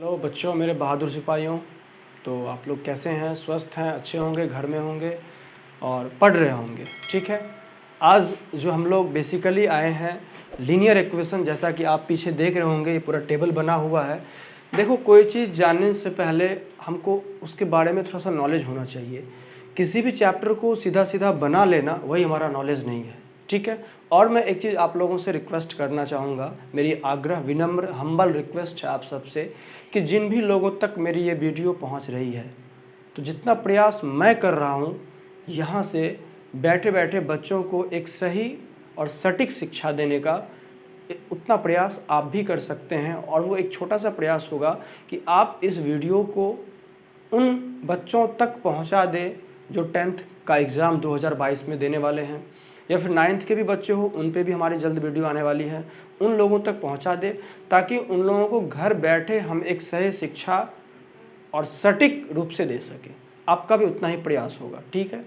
Hello बच्चों, मेरे बहादुर सिपाहियों। तो आप लोग कैसे हैं? स्वस्थ हैं, अच्छे होंगे, घर में होंगे और पढ़ रहे होंगे। ठीक है, आज जो हम लोग बेसिकली आए हैं लीनियर इक्वेशन, जैसा कि आप पीछे देख रहे होंगे, ये पूरा टेबल बना हुआ है। देखो, कोई चीज़ जानने से पहले हमको उसके बारे में थोड़ा सा नॉलेज होना चाहिए। किसी भी चैप्टर को सीधा सीधा बना लेना वही हमारा नॉलेज नहीं है। ठीक है, और मैं एक चीज़ आप लोगों से रिक्वेस्ट करना चाहूँगा, मेरी आग्रह, विनम्र, हम्बल रिक्वेस्ट है आप सबसे कि जिन भी लोगों तक मेरी ये वीडियो पहुंच रही है, तो जितना प्रयास मैं कर रहा हूं यहाँ से बैठे बैठे बच्चों को एक सही और सटीक शिक्षा देने का, उतना प्रयास आप भी कर सकते हैं। और वो एक छोटा सा प्रयास होगा कि आप इस वीडियो को उन बच्चों तक पहुंचा दें जो 10th का एग्ज़ाम 2022 में देने वाले हैं, या फिर 9th के भी बच्चे हो, उन पे भी हमारी जल्द वीडियो आने वाली है। उन लोगों तक पहुंचा दे ताकि उन लोगों को घर बैठे हम एक सही शिक्षा और सटीक रूप से दे सकें। आपका भी उतना ही प्रयास होगा। ठीक है,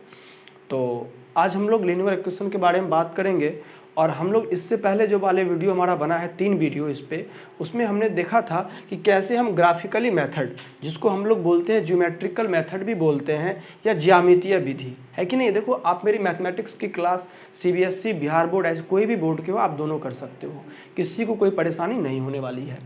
तो आज हम लोग लीनियर इक्वेशन के बारे में बात करेंगे। और हम लोग इससे पहले जो वाले वीडियो हमारा बना है, 3 वीडियो इस पे, उसमें हमने देखा था कि कैसे हम ग्राफिकली मेथड, जिसको हम लोग बोलते हैं ज्योमेट्रिकल मेथड भी बोलते हैं, या ज्यामितीय विधि, है कि नहीं। देखो, आप मेरी मैथमेटिक्स की क्लास CBSE, बिहार बोर्ड, ऐसे कोई भी बोर्ड के हो, आप दोनों कर सकते हो, किसी को कोई परेशानी नहीं होने वाली है।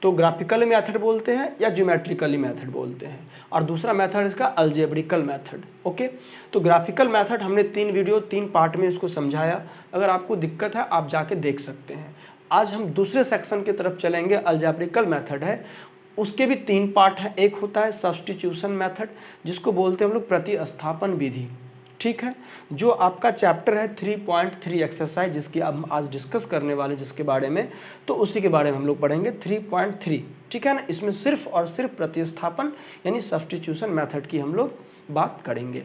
तो ग्राफिकल मेथड बोलते हैं या ज्योमेट्रिकली मेथड बोलते हैं, और दूसरा मेथड इसका अलजेब्रिकल मेथड। ओके, तो ग्राफिकल मेथड हमने 3 वीडियो 3 पार्ट में इसको समझाया। अगर आपको दिक्कत है आप जाके देख सकते हैं। आज हम दूसरे सेक्शन की तरफ चलेंगे, अलजेब्रिकल मेथड है, उसके भी 3 पार्ट हैं। एक होता है सब्स्टिट्यूशन मेथड, जिसको बोलते हैं हम लोग प्रतिस्थापन विधि। ठीक है, जो आपका चैप्टर है 3.3 एक्सरसाइज, जिसकी हम आज डिस्कस करने वाले, जिसके बारे में, तो उसी के बारे में हम लोग पढ़ेंगे 3.3। ठीक है ना, इसमें सिर्फ और सिर्फ प्रतिस्थापन यानी सब्स्टिट्यूशन मेथड की हम लोग बात करेंगे।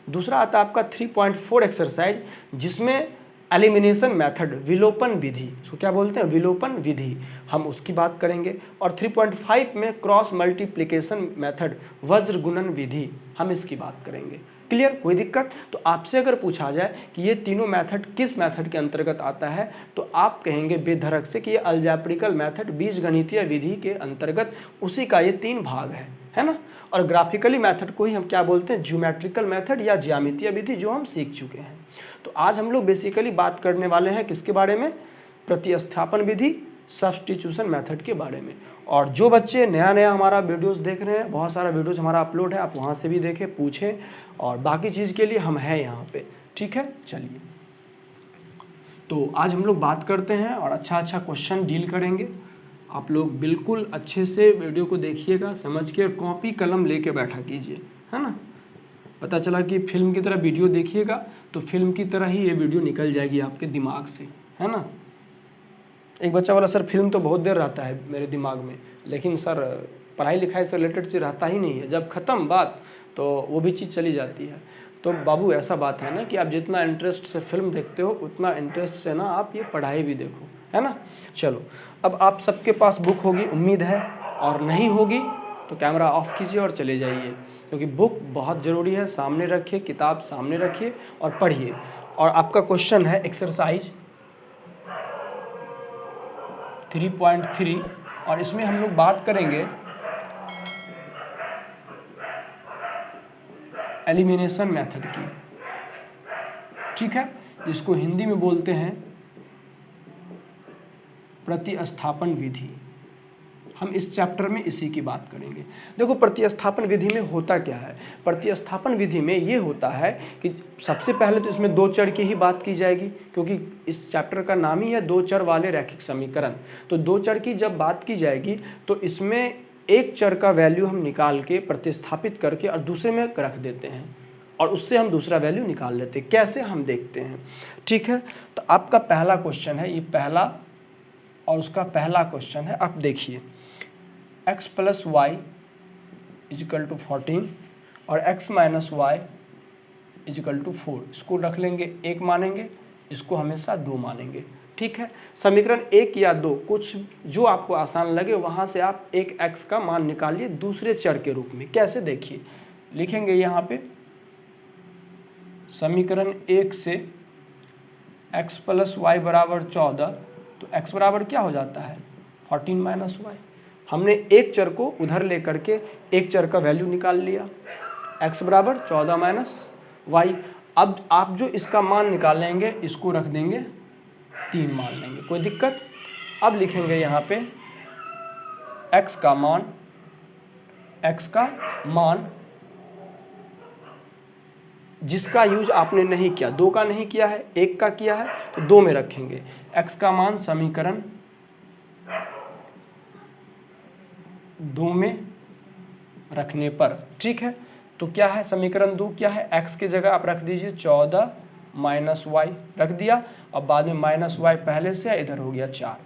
दूसरा आता है आपका 3.4 एक्सरसाइज, जिसमें एलिमिनेशन मेथड, विलोपन विधि, उसको क्या बोलते हैं, विलोपन विधि, हम उसकी बात करेंगे। और 3.5 में क्रॉस मल्टीप्लिकेशन मेथड, वज्र गुणन विधि, हम इसकी बात करेंगे। क्लियर? कोई दिक्कत? तो आपसे अगर पूछा जाए कि ये तीनों मेथड किस मेथड के अंतर्गत आता है, तो आप कहेंगे बेधड़क से कि ये अलजेब्रिकल मेथड, बीजगणितीय विधि के अंतर्गत उसी का ये 3 भाग है ना। और ग्राफिकली मेथड को ही हम क्या बोलते हैं, ज्योमेट्रिकल मेथड या ज्यामितीय विधि, जो हम सीख चुके हैं। तो आज हम लोग बेसिकली बात करने वाले हैं किसके बारे में, प्रतिस्थापन विधि, सब्स्टिट्यूशन मेथड के बारे में। और जो बच्चे नया नया हमारा वीडियोस देख रहे हैं, बहुत सारा वीडियोस हमारा अपलोड है, आप वहाँ से भी देखें, पूछें, और बाकी चीज़ के लिए हम हैं यहाँ पे। ठीक है, चलिए, तो आज हम लोग बात करते हैं और अच्छा क्वेश्चन डील करेंगे। आप लोग बिल्कुल अच्छे से वीडियो को देखिएगा, समझ के, कॉपी कलम लेके बैठा कीजिए, है ना। पता चला कि फिल्म की तरह वीडियो देखिएगा तो फिल्म की तरह ही ये वीडियो निकल जाएगी आपके दिमाग से, है ना। एक बच्चा बोला, सर फिल्म तो बहुत देर रहता है मेरे दिमाग में, लेकिन सर पढ़ाई लिखाई से रिलेटेड चीज़ रहता ही नहीं है, जब ख़त्म बात तो वो भी चीज़ चली जाती है। तो बाबू ऐसा बात है ना कि आप जितना इंटरेस्ट से फिल्म देखते हो, उतना इंटरेस्ट से ना आप ये पढ़ाई भी देखो, है ना। चलो, अब आप सबके पास बुक होगी उम्मीद है, और नहीं होगी तो कैमरा ऑफ कीजिए और चले जाइए, क्योंकि बुक बहुत ज़रूरी है। सामने रखिए, किताब सामने रखिए और पढ़िए। और आपका क्वेश्चन है एक्सरसाइज 3.3, और इसमें हम लोग बात करेंगे एलिमिनेशन मेथड की। ठीक है, जिसको हिंदी में बोलते हैं प्रतिस्थापन विधि। हम इस चैप्टर में इसी की बात करेंगे। देखो, प्रतिस्थापन विधि में होता क्या है, प्रतिस्थापन विधि में ये होता है कि सबसे पहले तो इसमें 2 चर की ही बात की जाएगी, क्योंकि इस चैप्टर का नाम ही है 2 चर वाले रैखिक समीकरण। तो 2 चर की जब बात की जाएगी तो इसमें एक चर का वैल्यू हम निकाल के प्रतिस्थापित करके और दूसरे में रख देते हैं, और उससे हम दूसरा वैल्यू निकाल लेते हैं। कैसे, हम देखते हैं। ठीक है, तो आपका पहला क्वेश्चन है, ये पहला और उसका पहला क्वेश्चन है। आप देखिए, x + y = 14 और x - y = 4, इसको रख लेंगे 1 मानेंगे, इसको हमेशा 2 मानेंगे। ठीक है, समीकरण 1 या 2, कुछ जो आपको आसान लगे वहाँ से आप एक x का मान निकालिए दूसरे चर के रूप में। कैसे, देखिए, लिखेंगे यहाँ पे समीकरण 1 से x + y = 14, तो x बराबर क्या हो जाता है, 14 - y। हमने एक चर को उधर ले करके एक चर का वैल्यू निकाल लिया, x बराबर 14 माइनस वाई। अब आप जो इसका मान निकालेंगे इसको रख देंगे 3 मान लेंगे, कोई दिक्कत। अब लिखेंगे यहाँ पे x का मान जिसका यूज आपने नहीं किया, 2 का नहीं किया है, 1 का किया है, तो 2 में रखेंगे x का मान समीकरण 2 में रखने पर, ठीक है। तो क्या है समीकरण 2 क्या है, x की जगह आप रख दीजिए 14 माइनस वाई, रख दिया। अब बाद में माइनस वाई पहले से इधर हो गया 4।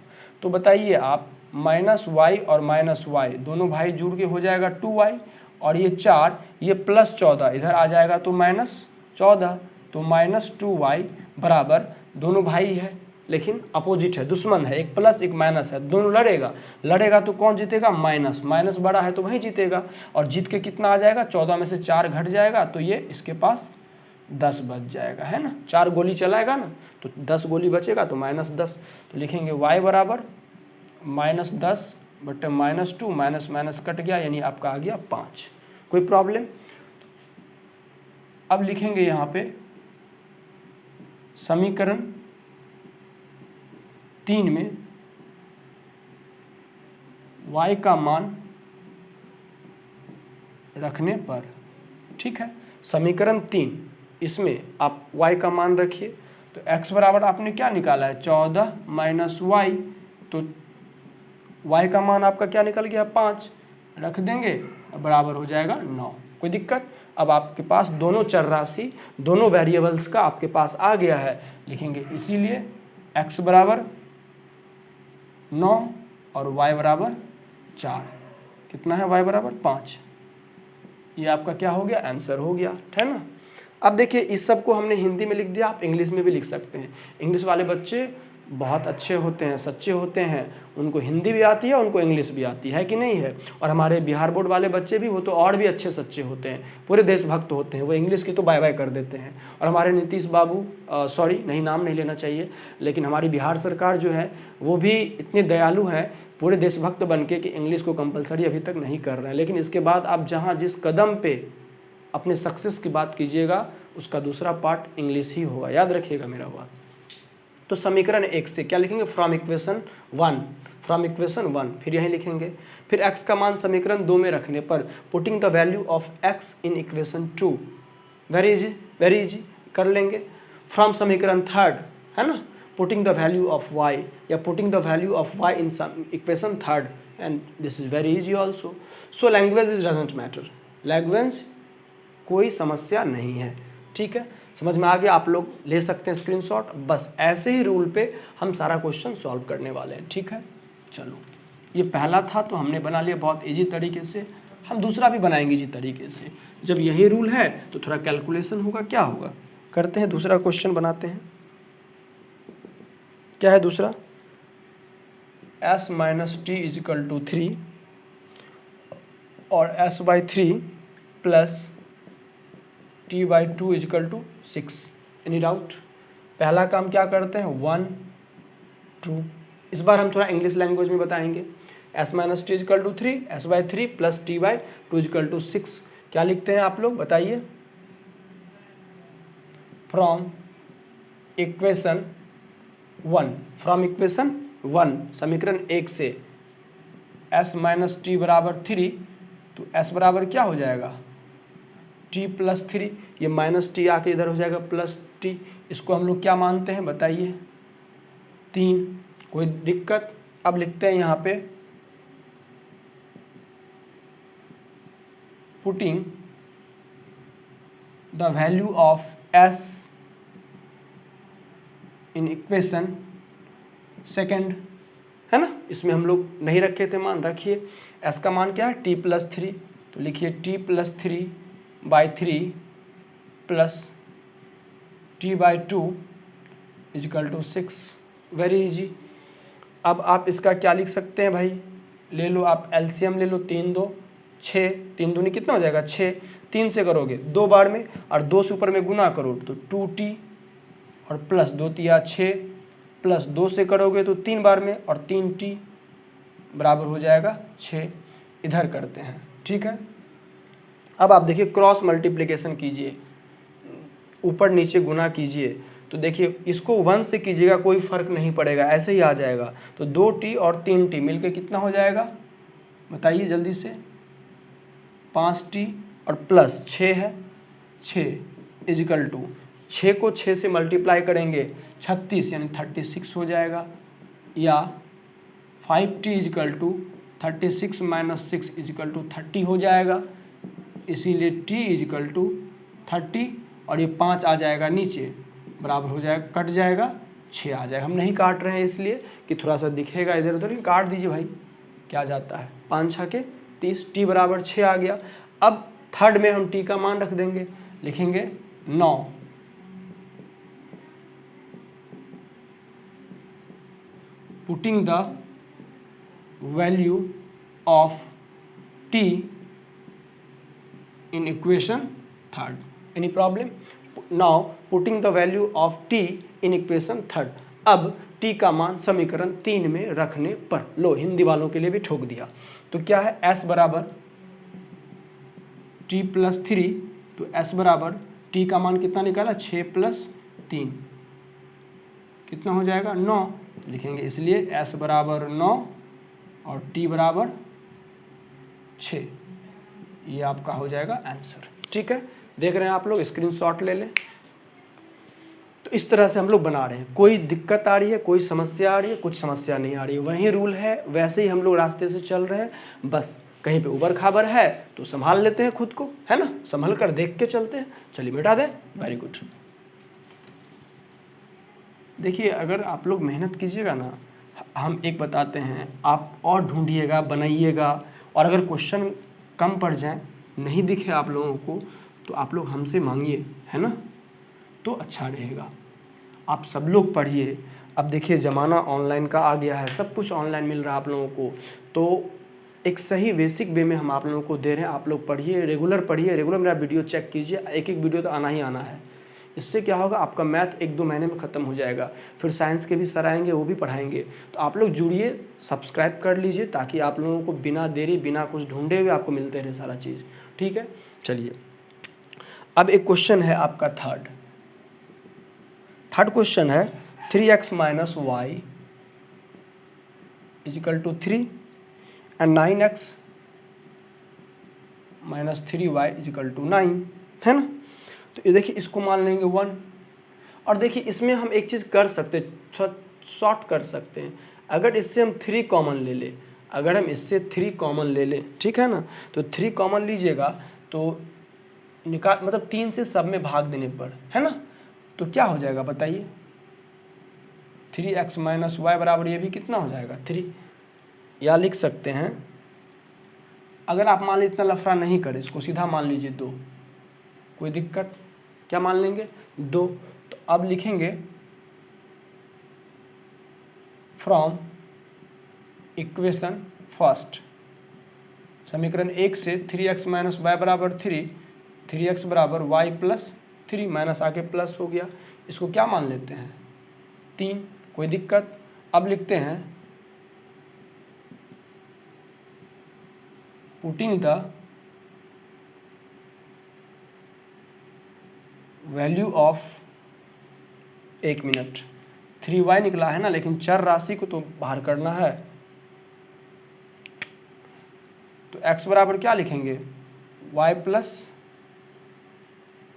तो बताइए आप माइनस वाई और माइनस वाई दोनों भाई जुड़ के हो जाएगा 2y, और ये 4 ये प्लस 14 इधर आ जाएगा तो माइनस 14, तो माइनस 2y बराबर, दोनों भाई है लेकिन अपोजिट है, दुश्मन है, एक प्लस एक माइनस है, दोनों लड़ेगा तो कौन जीतेगा, माइनस बड़ा है तो वही जीतेगा। और जीत के कितना आ जाएगा, 14 में से 4 घट जाएगा तो ये इसके पास 10 बच जाएगा, है ना। 4 गोली चलाएगा ना तो 10 गोली बचेगा तो -10। तो लिखेंगे y बराबर -10 बटे -2, माइनस कट गया यानी आपका आ गया 5। कोई प्रॉब्लम। अब लिखेंगे यहाँ पे समीकरण 3 में y का मान रखने पर, ठीक है। समीकरण 3 इसमें आप y का मान रखिए, तो x बराबर आपने क्या निकाला है 14 माइनस वाई, तो y का मान आपका क्या निकल गया 5, रख देंगे बराबर हो जाएगा 9। कोई दिक्कत। अब आपके पास दोनों चर राशि, दोनों वेरिएबल्स का आपके पास आ गया है, लिखेंगे इसीलिए x बराबर 9 और y बराबर 4। कितना है y बराबर 5। ये आपका क्या हो गया, आंसर हो गया, है ना। अब देखिए इस सब को हमने हिंदी में लिख दिया, आप इंग्लिश में भी लिख सकते हैं। इंग्लिश वाले बच्चे बहुत अच्छे होते हैं, सच्चे होते हैं, उनको हिंदी भी आती है, उनको इंग्लिश भी आती है कि नहीं है। और हमारे बिहार बोर्ड वाले बच्चे भी, वो तो और भी अच्छे सच्चे होते हैं, पूरे देशभक्त होते हैं, वो इंग्लिश की तो बाय बाय कर देते हैं। और हमारे नीतीश बाबू, सॉरी नहीं नाम नहीं लेना चाहिए, लेकिन हमारी बिहार सरकार जो है वो भी इतने दयालु हैं, पूरे देशभक्त बन के कि इंग्लिश को कंपलसरी अभी तक नहीं कर रहे हैं। लेकिन इसके बाद आप जहाँ जिस कदम पे अपने सक्सेस की बात कीजिएगा उसका दूसरा पार्ट इंग्लिश ही होगा, याद रखिएगा मेरा बात। तो समीकरण 1 से क्या लिखेंगे, फ्रॉम इक्वेशन 1, फिर यहीं लिखेंगे। फिर x का मान समीकरण 2 में रखने पर putting the value of x in equation 2, very easy कर लेंगे। फ्रॉम समीकरण 3 है ना, putting the value of y या putting the value of y in equation 3, and this is very easy also. So language is doesn't matter, language कोई समस्या नहीं है, ठीक है। समझ में आ गया, आप लोग ले सकते हैं स्क्रीनशॉट। बस ऐसे ही रूल पे हम सारा क्वेश्चन सॉल्व करने वाले हैं, ठीक है। चलो ये पहला था तो हमने बना लिया बहुत इजी तरीके से, हम दूसरा भी बनाएंगे इजी तरीके से। जब यही रूल है तो थोड़ा कैलकुलेशन होगा, क्या होगा, करते हैं दूसरा क्वेश्चन बनाते हैं। क्या है दूसरा, s minus t is equal to 3 और s/3 plus t/2 equal to 6। Any doubt. पहला काम क्या करते हैं 1 2, इस बार हम थोड़ा इंग्लिश लैंग्वेज में बताएंगे। s minus t equal to 3, s/3 plus t/2 equal to 6। क्या लिखते हैं आप लोग बताइए, फ्रॉम इक्वेशन 1 समीकरण 1 से s माइनस टी बराबर 3, तो s बराबर क्या हो जाएगा t प्लस 3, ये माइनस टी आके इधर हो जाएगा प्लस टी। इसको हम लोग क्या मानते हैं बताइए 3, कोई दिक्कत। अब लिखते हैं यहाँ पे putting the value of s in equation second, है ना। इसमें हम लोग नहीं रखे थे मान, रखिए s का मान क्या है t प्लस 3, तो लिखिए t plus 3/3 plus t/2 equal to 6, very easy. अब आप इसका क्या लिख सकते हैं भाई, ले लो आप एलसीएम ले लो, 3 2 6, 3 दूनी कितना हो जाएगा 6, 3 से करोगे 2 बार में और 2 से ऊपर में गुना करो तो 2t और प्लस 2 तिया 6 प्लस 2 से करोगे तो 3 बार में और 3t बराबर हो जाएगा 6। इधर करते हैं, ठीक है। अब आप देखिए क्रॉस मल्टीप्लिकेशन कीजिए, ऊपर नीचे गुना कीजिए, तो देखिए इसको 1 से कीजिएगा कोई फर्क नहीं पड़ेगा, ऐसे ही आ जाएगा। तो 2t और 3t मिलके कितना हो जाएगा बताइए जल्दी से, 5t और प्लस 6 है, 6 इजिकल टू 6 को 6 से मल्टीप्लाई करेंगे 36 यानी 36 हो जाएगा, या 5t equal to 36 minus 6 equal to 30 हो जाएगा। इसीलिए t इजिकल टू 30 और ये 5 आ जाएगा नीचे, बराबर हो जाएगा, कट जाएगा 6 आ जाएगा। हम नहीं काट रहे हैं इसलिए कि थोड़ा सा दिखेगा इधर उधर, नहीं काट दीजिए भाई, क्या जाता है, 5 6 के 30, t बराबर 6 आ गया। अब थर्ड में हम t का मान रख देंगे, लिखेंगे 9, putting the value of t in equation third. Any problem? Now putting the value of t in equation third. अब t का मान समीकरण 3 में रखने पर, लो हिंदी वालों के लिए भी ठोक दिया, तो क्या है s बराबर t प्लस 3, तो s बराबर t का मान कितना निकाला 6 प्लस 3 कितना हो जाएगा 9, लिखेंगे इसलिए s बराबर 9 और t बराबर 6, ये आपका हो जाएगा आंसर, ठीक है। देख रहे हैं आप लोग, स्क्रीनशॉट ले लें। तो इस तरह से हम लोग बना रहे हैं, कोई दिक्कत आ रही है, कोई समस्या आ रही है, कुछ समस्या नहीं आ रही है, वही रूल है, वैसे ही हम लोग रास्ते से चल रहे हैं, बस कहीं पे उबर खाबर है तो संभाल लेते हैं खुद को, है ना, संभल कर देख के चलते हैं। चलिए मिटा दें, वेरी गुड। देखिए अगर आप लोग मेहनत कीजिएगा ना, हम एक बताते हैं, आप और ढूंढिएगा, बनाइएगा, और अगर क्वेश्चन कम पड़ जाए, नहीं दिखे आप लोगों को, तो आप लोग हमसे मांगिए, है ना, तो अच्छा रहेगा। आप सब लोग पढ़िए। अब देखिए ज़माना ऑनलाइन का आ गया है, सब कुछ ऑनलाइन मिल रहा है आप लोगों को, तो एक सही बेसिक वे में हम आप लोगों को दे रहे हैं। आप लोग पढ़िए, रेगुलर पढ़िए, रेगुलर मेरा वीडियो चेक कीजिए, एक एक वीडियो तो आना ही आना है। इससे क्या होगा, आपका मैथ 1-2 महीने में ख़त्म हो जाएगा, फिर साइंस के भी सर आएंगे, वो भी पढ़ाएंगे। तो आप लोग जुड़िए, सब्सक्राइब कर लीजिए, ताकि आप लोगों को बिना देरी, बिना कुछ ढूंढे हुए आपको मिलते रहे सारा चीज़, ठीक है। चलिए अब एक क्वेश्चन है आपका थर्ड क्वेश्चन है 3x minus y equal to 3 and 9x minus 3y equal to 9, है ना। तो ये देखिए इसको मान लेंगे 1, और देखिए इसमें हम एक चीज़ कर सकते हैं, थोड़ा शॉर्ट कर सकते हैं। अगर इससे हम 3 कॉमन ले लें, अगर हम इससे 3 कॉमन ले लें, ठीक है ना, तो 3 कॉमन लीजिएगा तो निकाल, मतलब 3 से सब में भाग देने पर, है ना, तो क्या हो जाएगा बताइए, 3x माइनस वाई बराबर ये भी कितना हो जाएगा 3, या लिख सकते हैं, अगर आप मान लीजिए इतना लफड़ा नहीं करें, इसको सीधा मान लीजिए 2, कोई दिक्कत, क्या मान लेंगे 2। तो अब लिखेंगे फ्रॉम इक्वेशन फर्स्ट, समीकरण 1 से 3x माइनस वाई बराबर 3, 3x बराबर वाई प्लस 3, माइनस आके प्लस हो गया, इसको क्या मान लेते हैं 3, कोई दिक्कत। अब लिखते हैं putting the value of, 1 minute, 3y निकला है ना, लेकिन चर राशि को तो बाहर करना है, तो x बराबर क्या लिखेंगे y प्लस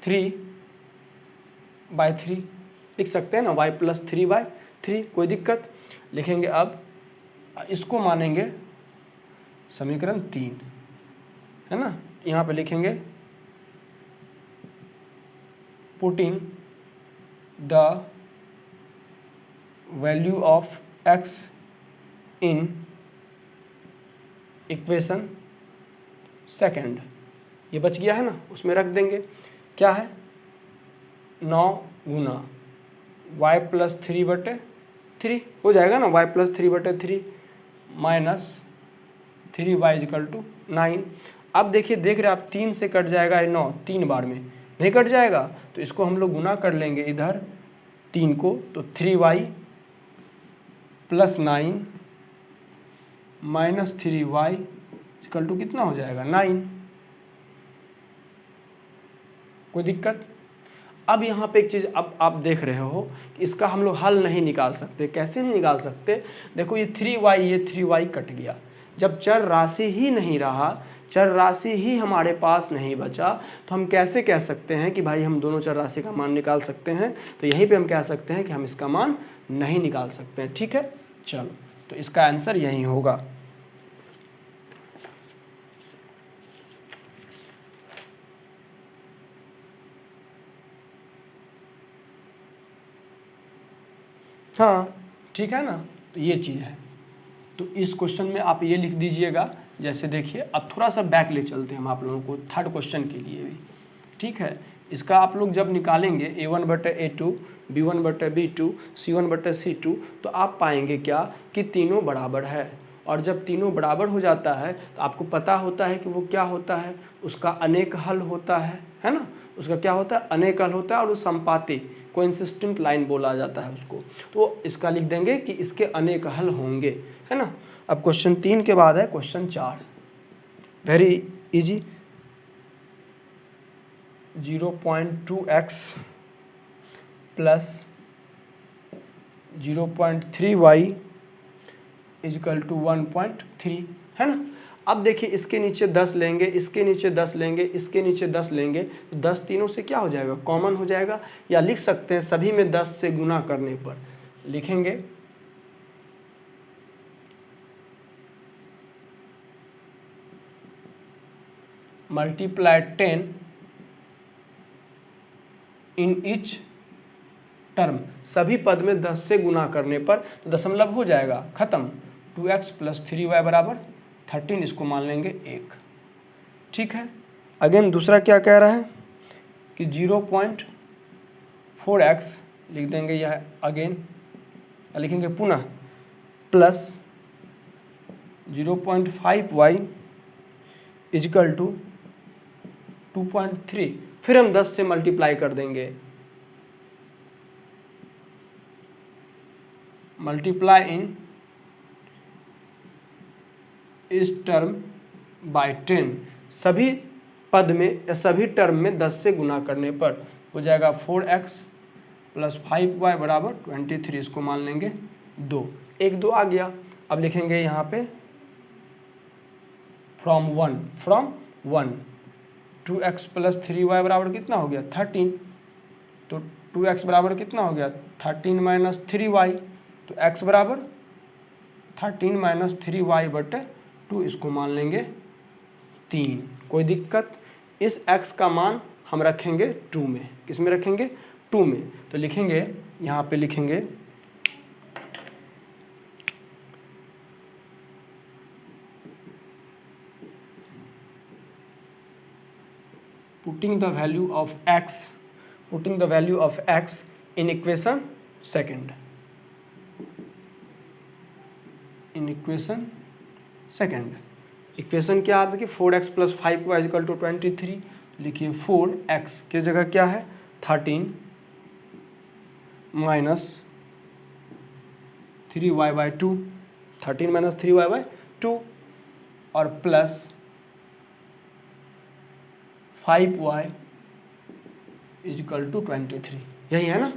3/3 लिख सकते हैं ना, y प्लस 3/3, कोई दिक्कत। लिखेंगे अब इसको मानेंगे समीकरण 3, है ना, यहाँ पे लिखेंगे putting the value of x in equation second, ये बच गया है ना, उसमें रख देंगे, क्या है 9 गुना y प्लस 3/3 हो जाएगा ना, y plus 3/3 minus 3y equal to 9। अब देखिए, देख रहे आप 3 से कट जाएगा, 9 3 बार में नहीं कट जाएगा, तो इसको हम लोग गुना कर लेंगे इधर 3 को, तो 3y plus 9 minus 3y equal to कितना हो जाएगा 9। कोई दिक्कत? अब यहाँ पे एक चीज़ अब आप देख रहे हो कि इसका हम लोग हल नहीं निकाल सकते। कैसे नहीं निकाल सकते? देखो ये 3y कट गया। जब चर राशि ही नहीं रहा, चर राशि ही हमारे पास नहीं बचा, तो हम कैसे कह सकते हैं कि भाई हम दोनों चर राशि का मान निकाल सकते हैं? तो यहीं पे हम कह सकते हैं कि हम इसका मान नहीं निकाल सकते हैं। ठीक है, चलो, तो इसका आंसर यही होगा। हाँ ठीक है ना, तो ये चीज़ है। तो इस क्वेश्चन में आप ये लिख दीजिएगा। जैसे देखिए, अब थोड़ा सा बैक ले चलते हैं हम आप लोगों को थर्ड क्वेश्चन के लिए भी। ठीक है, इसका आप लोग जब निकालेंगे a1/a2, b1/b2, c1/c2, तो आप पाएंगे क्या कि तीनों बराबर है। और जब तीनों बराबर हो जाता है तो आपको पता होता है कि वो क्या होता है, उसका अनेक हल होता है ना। उसका क्या होता है, अनेक हल होता है, और वो संपाती कोइंसिस्टेंट लाइन बोला जाता है उसको। तो इसका लिख देंगे कि इसके अनेक हल होंगे, है ना। अब क्वेश्चन 3 के बाद है question 4, very easy. 0.2x plus 0.3y equal to 1.3, है ना। अब देखिए, इसके नीचे 10 लेंगे, इसके नीचे 10 लेंगे, इसके नीचे 10 लेंगे, तो 10 तीनों से क्या हो जाएगा, कॉमन हो जाएगा। या लिख सकते हैं सभी में 10 से गुना करने पर लिखेंगे मल्टीप्लाई 10 इन ईच टर्म। सभी पद में 10 से गुना करने पर तो दशमलव हो जाएगा, खत्म। 2x प्लस 3y बराबर 13, इसको मान लेंगे 1। ठीक है, अगेन दूसरा क्या कह रहा है कि 0.4x लिख देंगे, यह अगेन लिखेंगे पुनः, प्लस 0.5y इजकल टू 2.3। फिर हम 10 से मल्टीप्लाई कर देंगे, मल्टीप्लाई इन इस टर्म बाय 10। सभी पद में या सभी टर्म में 10 से गुना करने पर हो जाएगा 4x प्लस 5y बराबर 23, इसको मान लेंगे 2। 1 2 आ गया। अब लिखेंगे यहाँ पे फ्रॉम 1 2x प्लस 3y बराबर कितना हो गया 13। तो 2x बराबर कितना हो गया 13 माइनस 3y, तो x बराबर 13 माइनस 3y/2, इसको मान लेंगे 3। कोई दिक्कत? इस x का मान हम रखेंगे 2 में। किस में रखेंगे? 2 में। तो लिखेंगे, यहाँ पे लिखेंगे putting the value of x in equation second, equation क्या आता है कि 4x plus 5y equal to 23। लिखिए 4x की जगह क्या है 13 माइनस 3y/2, 13 माइनस 3y/2, और प्लस 5y इजकल टू 23, यही है ना।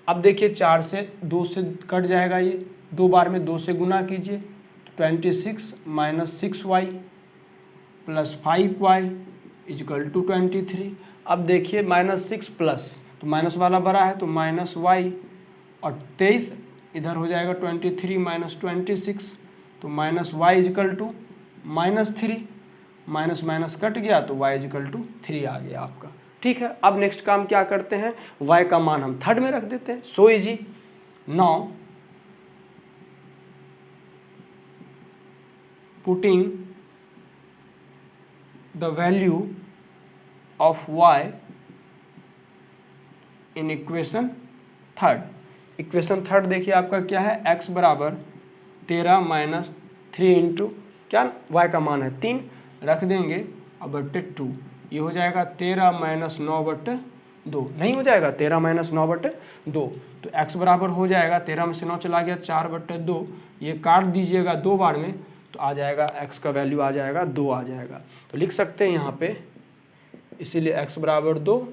अब देखिए 4 से 2 से कट जाएगा, ये 2 बार में 2 से गुना कीजिए, तो 26 minus 6y plus 5y is equal to 23। अब देखिए -6 प्लस, तो माइनस वाला बड़ा है तो माइनस y, और 23 इधर हो जाएगा 23 माइनस 26, तो minus y equal to -3, minus minus cut गया तो y इजकल टू 3 आ गया आपका। ठीक है, अब नेक्स्ट काम क्या करते हैं, y का मान हम थर्ड में रख देते हैं। So easy. Now putting the value of y in equation third. Equation third देखिए आपका क्या है, x बराबर 13 माइनस 3 इंटू क्या y का मान है 3 रख देंगे, अब बट्टे 2, ये हो जाएगा 13 माइनस 9/2, नहीं हो जाएगा 13 माइनस 9/2, तो x बराबर हो जाएगा 13 में से 9 चला गया 4/2, ये काट दीजिएगा 2 बार में, तो आ जाएगा x का वैल्यू आ जाएगा 2 आ जाएगा। तो लिख सकते हैं यहाँ पे, इसीलिए x बराबर 2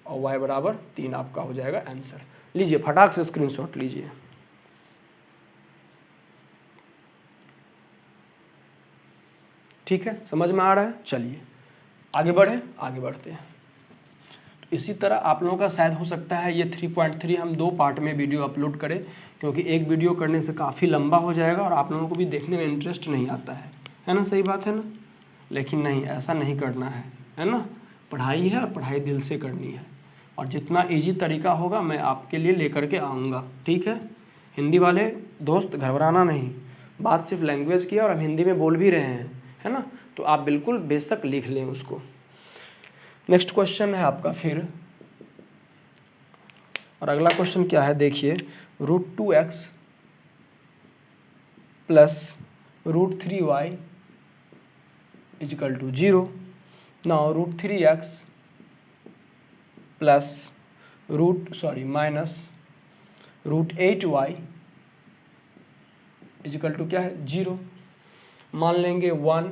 और y बराबर 3 आपका हो जाएगा आंसर। लीजिए फटाक से स्क्रीनशॉट लीजिए। ठीक है, समझ में आ रहा है। चलिए आगे बढ़ते हैं। तो इसी तरह आप लोगों का शायद हो सकता है ये 3.3 हम 2 पार्ट में वीडियो अपलोड करें, क्योंकि एक वीडियो करने से काफ़ी लंबा हो जाएगा और आप लोगों को भी देखने में इंटरेस्ट नहीं आता है ना, सही बात है ना। लेकिन नहीं, ऐसा नहीं करना है ना। पढ़ाई है और पढ़ाई दिल से करनी है, और जितना ईजी तरीका होगा मैं आपके लिए लेकर के आऊँगा। ठीक है, हिंदी वाले दोस्त घबराना नहीं, बात सिर्फ लैंग्वेज की है और हम हिंदी में बोल भी रहे हैं, है ना। तो आप बिल्कुल बेशक लिख लें उसको। नेक्स्ट क्वेश्चन है आपका फिर, और अगला क्वेश्चन क्या है देखिए, √2x plus √3y equal to 0। Now √3x plus minus √8y equal to क्या है 0। मान लेंगे 1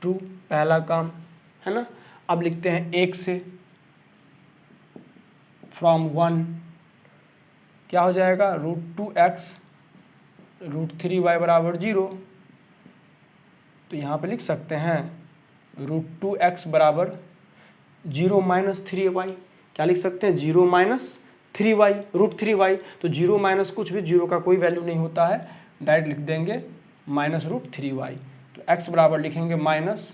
2 पहला काम, है ना। अब लिखते हैं 1 से, फ्रॉम 1 क्या हो जाएगा √2x √3y बराबर 0। तो यहाँ पे लिख सकते हैं √2x बराबर 0 माइनस 3y। क्या लिख सकते हैं 0 माइनस 3y √3y। तो 0 माइनस कुछ भी, 0 का कोई वैल्यू नहीं होता है, डायरेक्ट लिख देंगे माइनस √3y। तो x बराबर लिखेंगे माइनस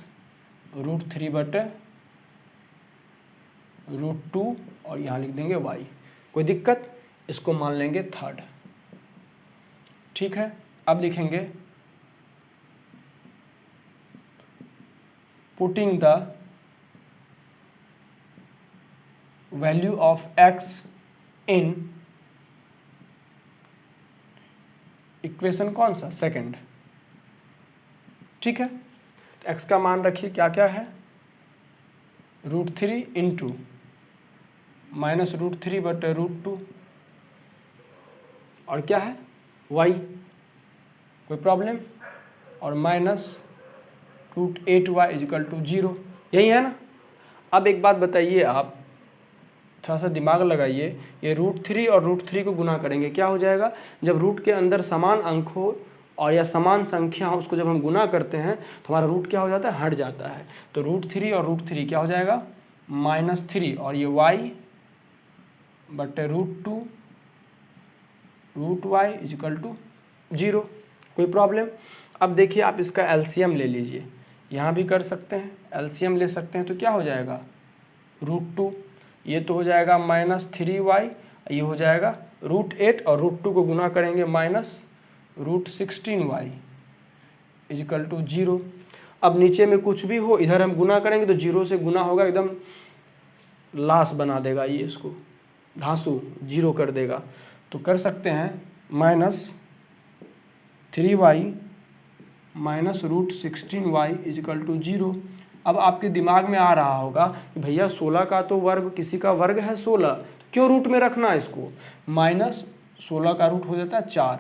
√3 बटे √2 और यहाँ लिख देंगे y। कोई दिक्कत, इसको मान लेंगे थर्ड। ठीक है, अब लिखेंगे putting the value of x in equation कौन सा, सेकंड। ठीक है, तो x का मान रखिए क्या क्या है, √3 इंटू माइनस √3 बटे √2 और क्या है y, कोई प्रॉब्लम, और माइनस √8y इक्वल टू 0। यही है ना। अब एक बात बताइए, आप थोड़ा सा दिमाग लगाइए, ये √3 और √3 को गुना करेंगे क्या हो जाएगा, जब रूट के अंदर समान अंक हो और या समान संख्या हो, उसको जब हम गुना करते हैं तो हमारा रूट क्या हो जाता है, हट जाता है। तो √3 और √3 क्या हो जाएगा -3, और ये y बटे √2 √y इक्वल टू 0। कोई प्रॉब्लम। अब देखिए आप इसका एलसीएम ले लीजिए, यहाँ भी कर सकते हैं, एलसीएम ले सकते हैं। तो क्या हो जाएगा √2, ये तो हो जाएगा -3y, ये हो जाएगा √8 और √2 को गुना करेंगे माइनस √16y इक्वल टू 0। अब नीचे में कुछ भी हो, इधर हम गुना करेंगे तो 0 से गुना होगा, एकदम लाश बना देगा ये, इसको घासू 0 कर देगा। तो कर सकते हैं -3y minus √16y equal to 0। अब आपके दिमाग में आ रहा होगा कि भैया 16 का तो वर्ग, किसी का वर्ग है 16, क्यों रूट में रखना है इसको। माइनस 16 का रूट हो जाता है 4,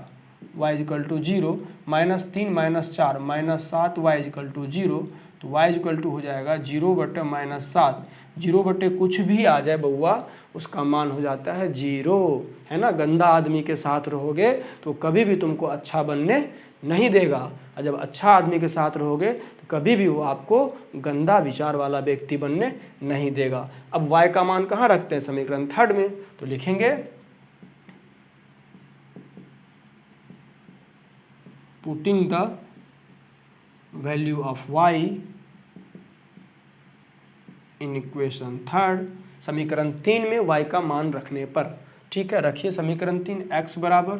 y equal to 0, -3 - 4 -7 y equal to 0। तो y इक्वल टू हो जाएगा 0 बटे -7। 0 बटे कुछ भी आ जाए बउआ, उसका मान हो जाता है 0, है ना। गंदा आदमी के साथ रहोगे तो कभी भी तुमको अच्छा बनने नहीं देगा, और जब अच्छा आदमी के साथ रहोगे तो कभी भी वो आपको गंदा विचार वाला व्यक्ति बनने नहीं देगा। अब y का मान कहाँ रखते हैं, समीकरण थर्ड में। तो लिखेंगे putting the value of y in equation third, समीकरण 3 में y का मान रखने पर। ठीक है, रखिए समीकरण 3, x बराबर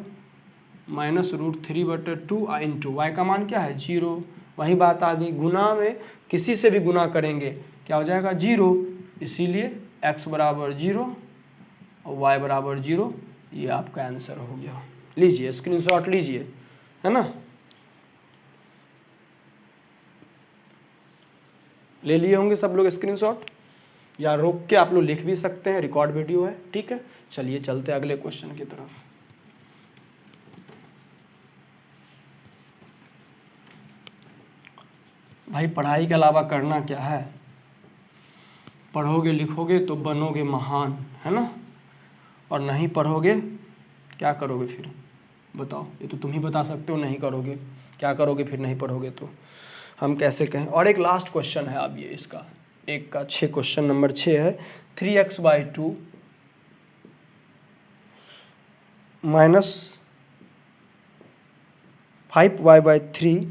-√3 बटे 2 इंटू वाई का मान क्या है 0। वही बात आ गई, गुना में किसी से भी गुना करेंगे क्या हो जाएगा 0, इसीलिए x बराबर 0 और y बराबर 0। ये आपका आंसर हो गया। लीजिए स्क्रीनशॉट लीजिए, है ना। ले लिए होंगे सब लोग स्क्रीनशॉट, या रोक के आप लोग लिख भी सकते हैं, रिकॉर्ड वीडियो है। ठीक है, चलिए चलते अगले क्वेश्चन की तरफ। भाई पढ़ाई के अलावा करना क्या है? पढ़ोगे लिखोगे तो बनोगे महान, है ना? और नहीं पढ़ोगे क्या करोगे फिर बताओ? ये तो तुम ही बता सकते हो, नहीं करोगे क्या करोगे फिर नहीं पढ़ोगे तो हम कैसे कहें। और एक लास्ट क्वेश्चन है अब ये इसका, एक का 6, क्वेश्चन नंबर 6 है 3x/2 minus 5y/3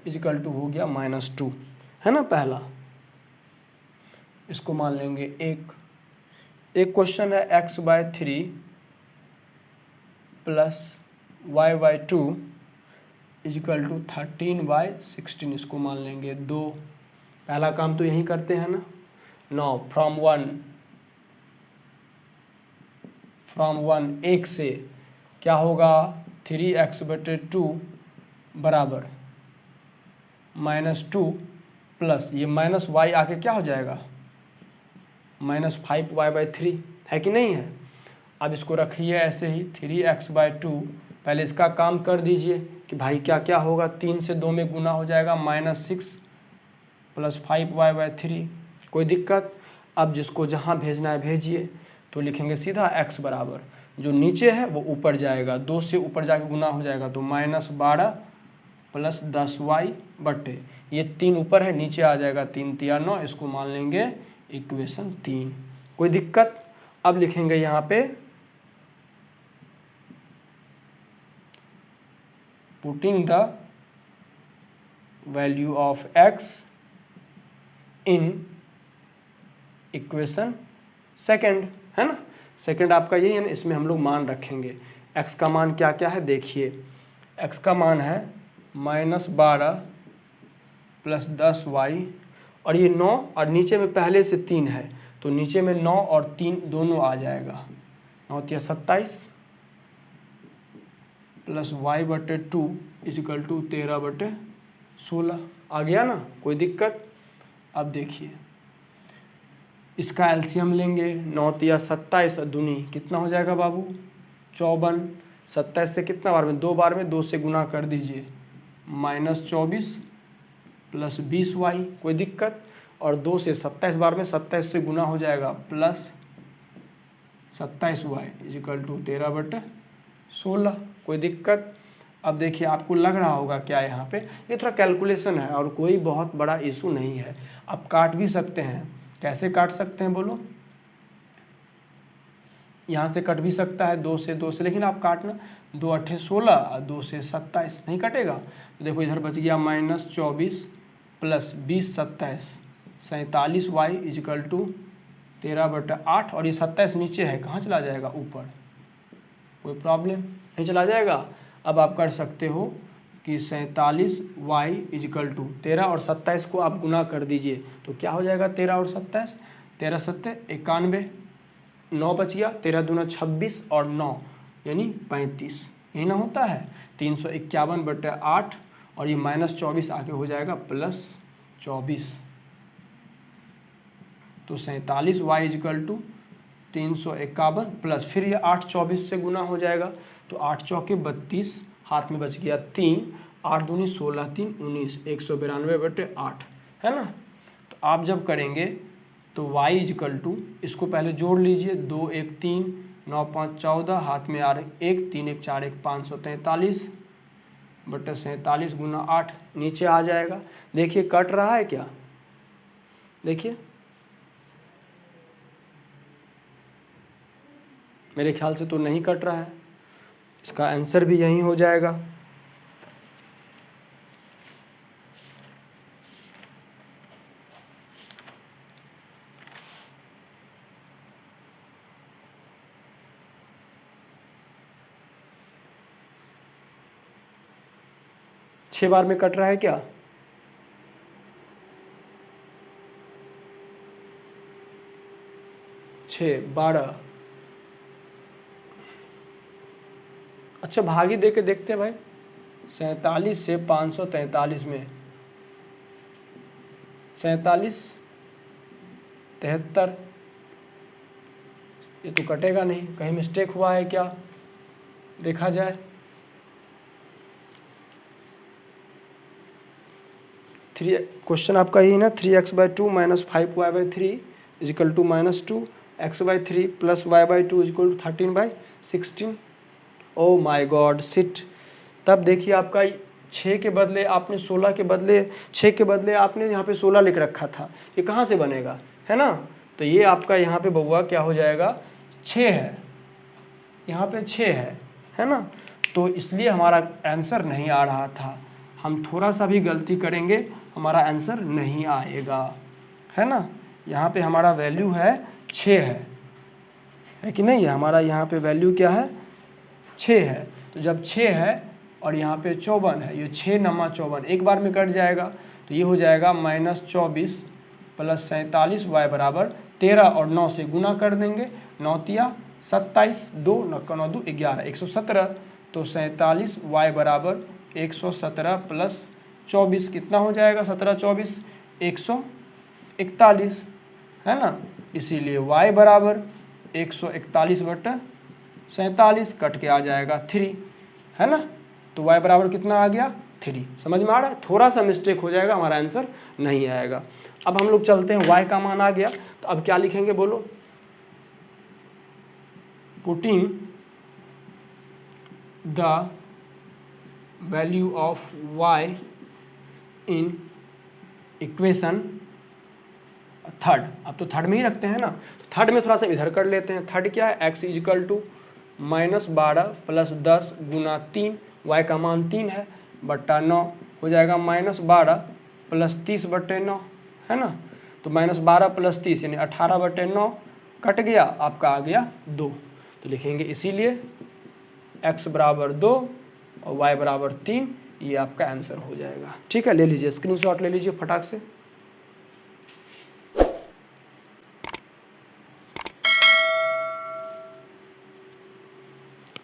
is equal to हो गया -2, है ना? पहला इसको मान लेंगे एक क्वेश्चन है x/3 plus y/2 is equal to 13y/16, इसको मान लेंगे 2। पहला काम तो यही करते हैं ना। नाउ फ्रॉम वन एक से क्या होगा, 3x/2 बराबर -2 प्लस ये माइनस y आके क्या हो जाएगा -5y/3, है कि नहीं है? अब इसको रखिए ऐसे ही 3x/2, पहले इसका काम कर दीजिए कि भाई क्या क्या होगा, 3 से 2 में गुना हो जाएगा -6 प्लस 5y/3, कोई दिक्कत? अब जिसको जहाँ भेजना है भेजिए। तो लिखेंगे सीधा x बराबर जो नीचे है वो ऊपर जाएगा, 2 से ऊपर जाके गुना हो जाएगा तो -12 प्लस 10y/, ये 3 ऊपर है नीचे आ जाएगा 3 तिया 9, इसको मान लेंगे इक्वेशन 3। कोई दिक्कत? अब लिखेंगे यहाँ पे putting the value of x in equation second, है ना? सेकंड आपका यही है ना, इसमें हम लोग मान रखेंगे। x का मान क्या क्या है देखिए, x का मान है -12 प्लस 10y, और ये 9 और नीचे में पहले से 3 है तो नीचे में 9 और 3 दोनों आ जाएगा, 9 तिया 27 प्लस y/2 इजिकल टू 13/16 आ गया ना? कोई दिक्कत? अब देखिए इसका एलसीएम लेंगे, 9 तिया 27 दूनी कितना हो जाएगा बाबू 54, 27 से कितना बार में 2 बार में 2 से गुना कर दीजिए -24 प्लस 20y, कोई दिक्कत? और 2 से 27 बार में 27 से गुना हो जाएगा प्लस 27y इजिकल टू 13/16, कोई दिक्कत? अब देखिए आपको लग रहा होगा क्या यहाँ पे, ये थोड़ा कैलकुलेशन है और कोई बहुत बड़ा इशू नहीं है। आप काट भी सकते हैं, कैसे काट सकते हैं बोलो? यहाँ से कट भी सकता है 2 से, लेकिन आप काटना 2 8 16 और 2 से 27 नहीं कटेगा। तो देखो इधर बच गया -24 प्लस 20 27 47y इजिकल टू 13/8, और ये 27 नीचे है, कहाँ चला जाएगा ऊपर, कोई प्रॉब्लम नहीं, चला जाएगा। अब आप कर सकते हो कि 47y इजिकल टू 13 और 27 को आप गुना कर दीजिए तो क्या हो जाएगा 13 और 27, 13 7 91, 9 बच गया, 13 दूना 26 और 9 यानी 35, यही ना होता है 351/8, और ये -24 आके हो जाएगा +24, तो 47y इजिकल टू 351 प्लस फिर ये 8 24 से गुना हो जाएगा तो 8 चौके 32, हाथ में बच गया 3, 8 दूनी 16 3 19, 192/8, है ना? तो आप जब करेंगे तो y इजिकल टू, इसको पहले जोड़ लीजिए, 2 1 3 9 5 14, हाथ में आ रहे 1 3 1 4 1 543/47 गुना 8 नीचे आ जाएगा। देखिए कट रहा है क्या, देखिए मेरे ख्याल से तो नहीं कट रहा है, इसका आंसर भी यही हो जाएगा। छह बार में कट रहा है क्या? छः 12, अच्छा भागी दे के देखते हैं भाई, 47 से 543 में 47 73, ये तो कटेगा नहीं, कहीं मिस्टेक हुआ है क्या, देखा जाए। 3 क्वेश्चन आपका यही ना, 3x/2 - 5y/3 = -2, x/3 + y/2 = 13/16। Oh my God shit. तब देखिए आपका 6 के बदले आपने 16 के बदले 6 के बदले आपने यहाँ पे 16 लिख रखा था, ये कहाँ से बनेगा, है ना। तो ये आपका यहाँ पे बउआ क्या हो जाएगा, 6 है, यहाँ पे 6 है ना। तो इसलिए हमारा आंसर नहीं आ रहा था। हम थोड़ा सा भी गलती करेंगे हमारा आंसर नहीं आएगा, है ना। यहाँ पे हमारा वैल्यू है 6 है कि नहीं, हमारा यहाँ पे वैल्यू क्या है, 6 है। तो जब 6 है और यहाँ पे 54 है, ये 6 नमा 54 एक बार में कट जाएगा, तो ये हो जाएगा -24 + 47 y = 13 और 9 से गुना कर देंगे, 9 तिया 27, 2 9 का 9 2 11, 117। तो 47 y = 117 + 24 कितना हो जाएगा, 17 24 141, है ना। इसीलिए y = 141/47 कट के आ जाएगा 3, है ना। तो y बराबर कितना आ गया, 3। समझ में आ रहा है, थोड़ा सा मिस्टेक हो जाएगा, हमारा आंसर नहीं आएगा। अब हम लोग चलते हैं, y का मान आ गया, तो अब क्या लिखेंगे बोलो, putting the value of y in equation third. अब तो थर्ड में ही रखते हैं ना, तो थर्ड में थोड़ा सा इधर कर लेते हैं। थर्ड क्या है, x = -12 + 10 × 3, y का मान 3 है, बट्टा 9 हो जाएगा -12 + 30/9, है ना। तो -12 + 30 यानी 18/9 कट गया, आपका आ गया 2। तो लिखेंगे इसीलिए x = 2 और y = 3, ये आपका आंसर हो जाएगा। ठीक है, ले लीजिए स्क्रीनशॉट ले लीजिए फटाक से।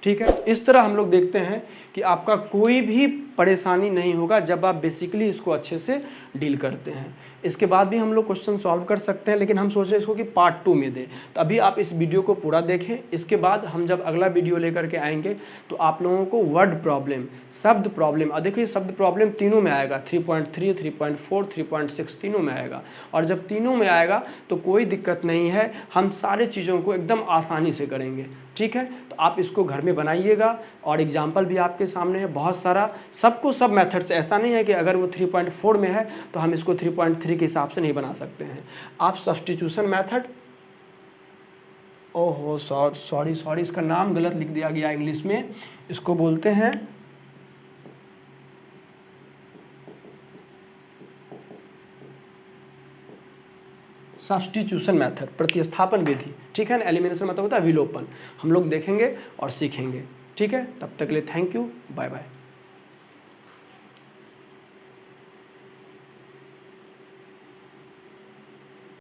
ठीक है, इस तरह हम लोग देखते हैं कि आपका कोई भी परेशानी नहीं होगा जब आप बेसिकली इसको अच्छे से डील करते हैं। इसके बाद भी हम लोग क्वेश्चन सॉल्व कर सकते हैं, लेकिन हम सोच रहे हैं इसको कि पार्ट 2 में दें। तो अभी आप इस वीडियो को पूरा देखें, इसके बाद हम जब अगला वीडियो लेकर के आएंगे तो आप लोगों को वर्ड प्रॉब्लम, शब्द प्रॉब्लम, और देखिए शब्द प्रॉब्लम तीनों में आएगा, 3.3, 3.4, 3.6 तीनों में आएगा। और जब तीनों में आएगा तो कोई दिक्कत नहीं है, हम सारे चीज़ों को एकदम आसानी से करेंगे। ठीक है, तो आप इसको घर में बनाइएगा, और एग्जाम्पल भी आपके सामने है बहुत सारा, सबको सब मेथड से। ऐसा नहीं है कि अगर वो 3.4 में है तो हम इसको 3.3 के हिसाब से नहीं बना सकते हैं। आप सब्स्टिट्यूशन मेथड, ओहो सॉरी इसका नाम गलत लिख दिया गया इंग्लिश में, इसको बोलते हैं सब्स्टिट्यूशन मेथड, प्रतिस्थापन विधि। ठीक है ना, एलिमिनेशन मतलब होता है विलोपन। हम लोग देखेंगे और सीखेंगे। ठीक है, तब तक के लिए थैंक यू, बाय बाय।